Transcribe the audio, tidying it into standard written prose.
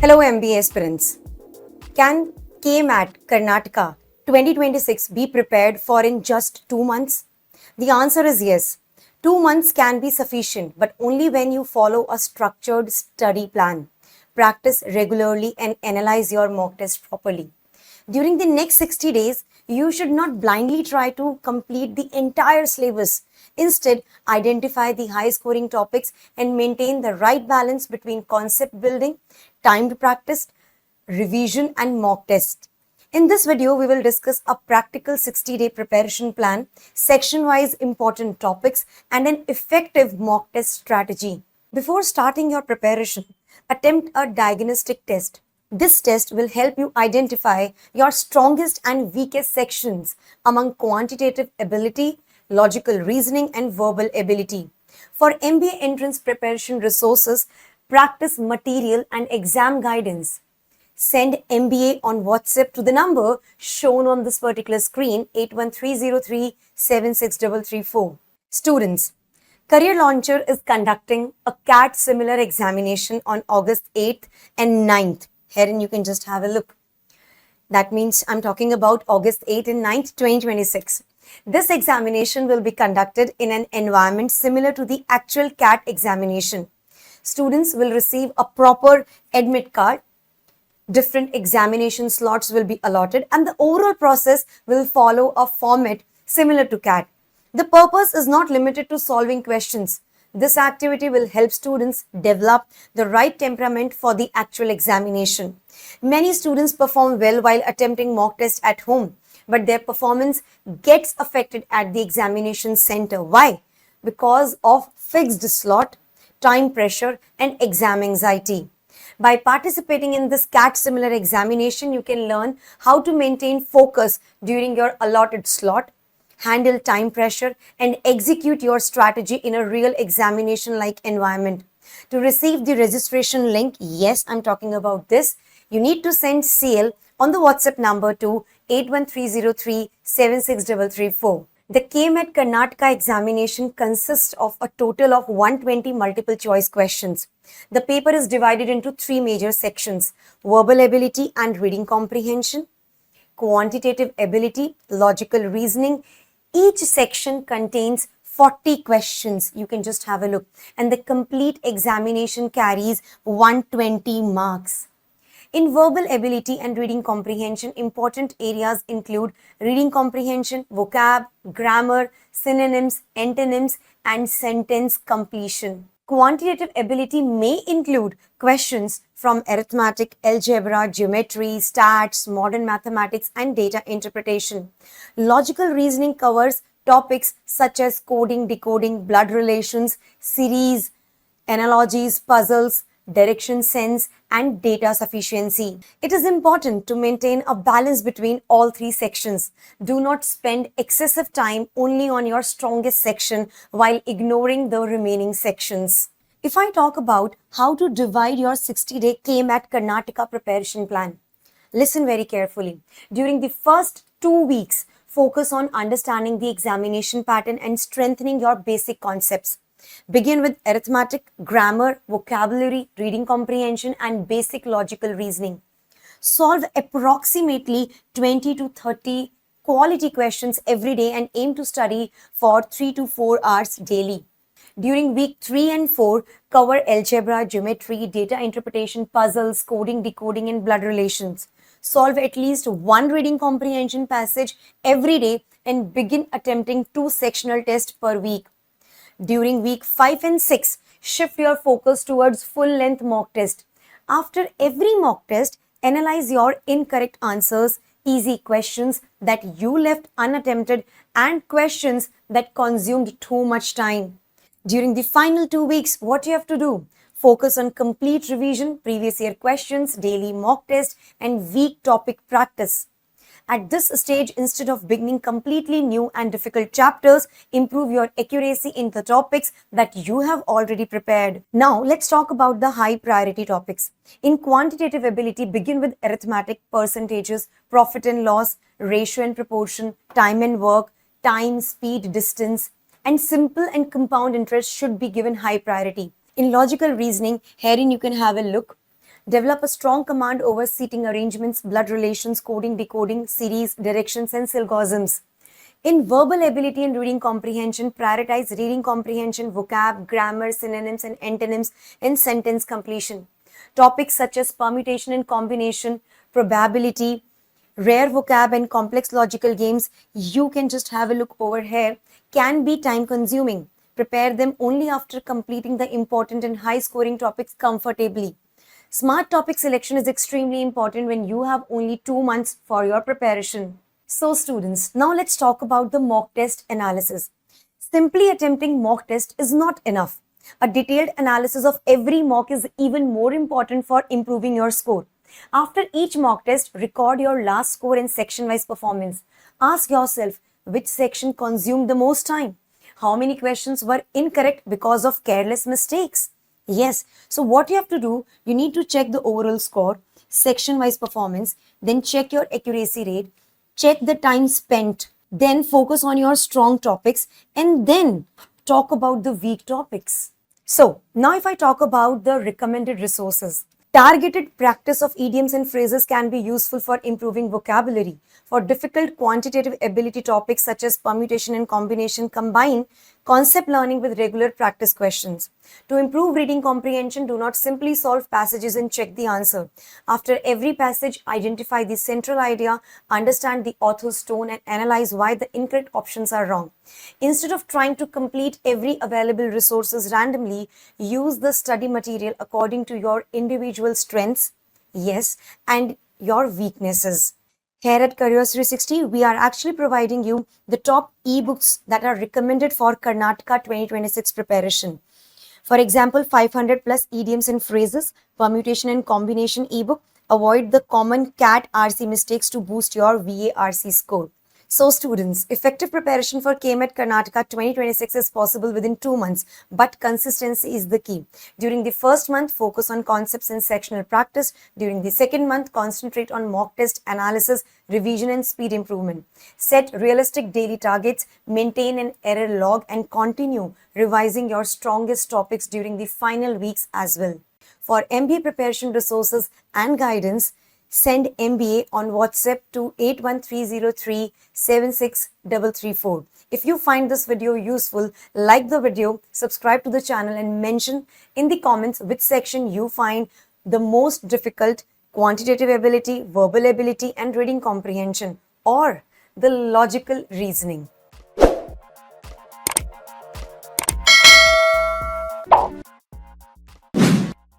Hello MBA aspirants. Can KMAT Karnataka 2026 be prepared for in just 2 months? The answer is yes. 2 months can be sufficient, but only when you follow a structured study plan, practice regularly, and analyze your mock test properly. During the next 60 days, you should not blindly try to complete the entire syllabus. Instead, identify the high scoring topics and maintain the right balance between concept building, timed practice, revision, and mock test. In this video, we will discuss a practical 60-day preparation plan, section-wise important topics, and an effective mock test strategy. Before starting your preparation, attempt a diagnostic test. This test will help you identify your strongest and weakest sections among quantitative ability, logical reasoning, and verbal ability. For MBA entrance preparation resources, practice material, and exam guidance, send MBA on WhatsApp to the number shown on this particular screen, 8130376334. Students, Career Launcher is conducting a CAT similar examination on August 8th and 9th. Herein you can just have a look. That means I'm talking about August 8th and 9th, 2026. This examination will be conducted in an environment similar to the actual CAT examination. Students will receive a proper admit card. Different examination slots will be allotted, and the overall process will follow a format similar to CAT. The purpose is not limited to solving questions. This activity will help students develop the right temperament for the actual examination. Many students perform well while attempting mock tests at home, but their performance gets affected at the examination center. Why? Because of fixed slot, time pressure, and exam anxiety. By participating in this CAT similar examination, you can learn how to maintain focus during your allotted slot, handle time pressure, and execute your strategy in a real examination-like environment. To receive the registration link, yes, I'm talking about this, you need to send CL on the WhatsApp number to 8130376334. The KMAT Karnataka examination consists of a total of 120 multiple choice questions. The paper is divided into 3 major sections: verbal ability and reading comprehension, quantitative ability, logical reasoning. Each section contains 40 questions. You can just have a look. And the complete examination carries 120 marks. In verbal ability and reading comprehension, important areas include reading comprehension, vocab, grammar, synonyms, antonyms, and sentence completion. Quantitative ability may include questions from arithmetic, algebra, geometry, stats, modern mathematics, and data interpretation. Logical reasoning covers topics such as coding, decoding, blood relations, series, analogies, puzzles, direction sense, and data sufficiency. It is important to maintain a balance between all 3 sections. Do not spend excessive time only on your strongest section while ignoring the remaining sections. If I talk about how to divide your 60-day KMAT Karnataka preparation plan, listen very carefully. During the first 2 weeks, focus on understanding the examination pattern and strengthening your basic concepts. Begin with arithmetic, grammar, vocabulary, reading comprehension, and basic logical reasoning. Solve approximately 20 to 30 quality questions every day and aim to study for 3 to 4 hours daily. During week 3 and 4, cover algebra, geometry, data interpretation, puzzles, coding, decoding, and blood relations. Solve at least 1 reading comprehension passage every day and begin attempting 2 sectional tests per week. During week 5 and 6, shift your focus towards full-length mock test. After every mock test, analyze your incorrect answers, easy questions that you left unattempted, and questions that consumed too much time. During the final 2 weeks, what you have to do? Focus on complete revision, previous year questions, daily mock test, and week topic practice. At this stage, instead of beginning completely new and difficult chapters, improve your accuracy in the topics that you have already prepared. Now, let's talk about the high priority topics. In quantitative ability, begin with arithmetic, percentages, profit and loss, ratio and proportion, time and work, time, speed, distance, and simple and compound interest should be given high priority. In logical reasoning, herein you can have a look. Develop a strong command over seating arrangements, blood relations, coding, decoding, series, directions, and syllogisms. In verbal ability and reading comprehension, prioritize reading comprehension, vocab, grammar, synonyms, and antonyms in sentence completion. Topics such as permutation and combination, probability, rare vocab, and complex logical games, you can just have a look over here, can be time consuming. Prepare them only after completing the important and high scoring topics comfortably. Smart topic selection is extremely important when you have only 2 months for your preparation. So students, now let's talk about the mock test analysis. Simply attempting mock test is not enough. A detailed analysis of every mock is even more important for improving your score. After each mock test, record your last score and section-wise performance. Ask yourself which section consumed the most time. How many questions were incorrect because of careless mistakes? Yes, so what you have to do, you need to check the overall score, section-wise performance, then check your accuracy rate, check the time spent, then focus on your strong topics, and then talk about the weak topics. So, now if I talk about the recommended resources, targeted practice of idioms and phrases can be useful for improving vocabulary. For difficult quantitative ability topics such as permutation and combination, combine concept learning with regular practice questions. To improve reading comprehension, do not simply solve passages and check the answer. After every passage, identify the central idea, understand the author's tone, and analyze why the incorrect options are wrong. Instead of trying to complete every available resources randomly, use the study material according to your individual strengths, yes, and your weaknesses. Here at Careers 360, we are actually providing you the top ebooks that are recommended for Karnataka 2026 preparation. For example, 500 plus idioms and phrases, permutation and combination ebook. Avoid the common CAT RC mistakes to boost your VARC score. So students, effective preparation for KMET Karnataka 2026 is possible within 2 months, but consistency is the key. During the first month, focus on concepts and sectional practice. During the second month, concentrate on mock test analysis, revision and speed improvement. Set realistic daily targets, maintain an error log, and continue revising your strongest topics during the final weeks as well. For MBA preparation resources and guidance, send MBA on WhatsApp to 81303 If you find this video useful, like the video, subscribe to the channel, and mention in the comments which section you find the most difficult: quantitative ability, verbal ability, and reading comprehension, or the logical reasoning.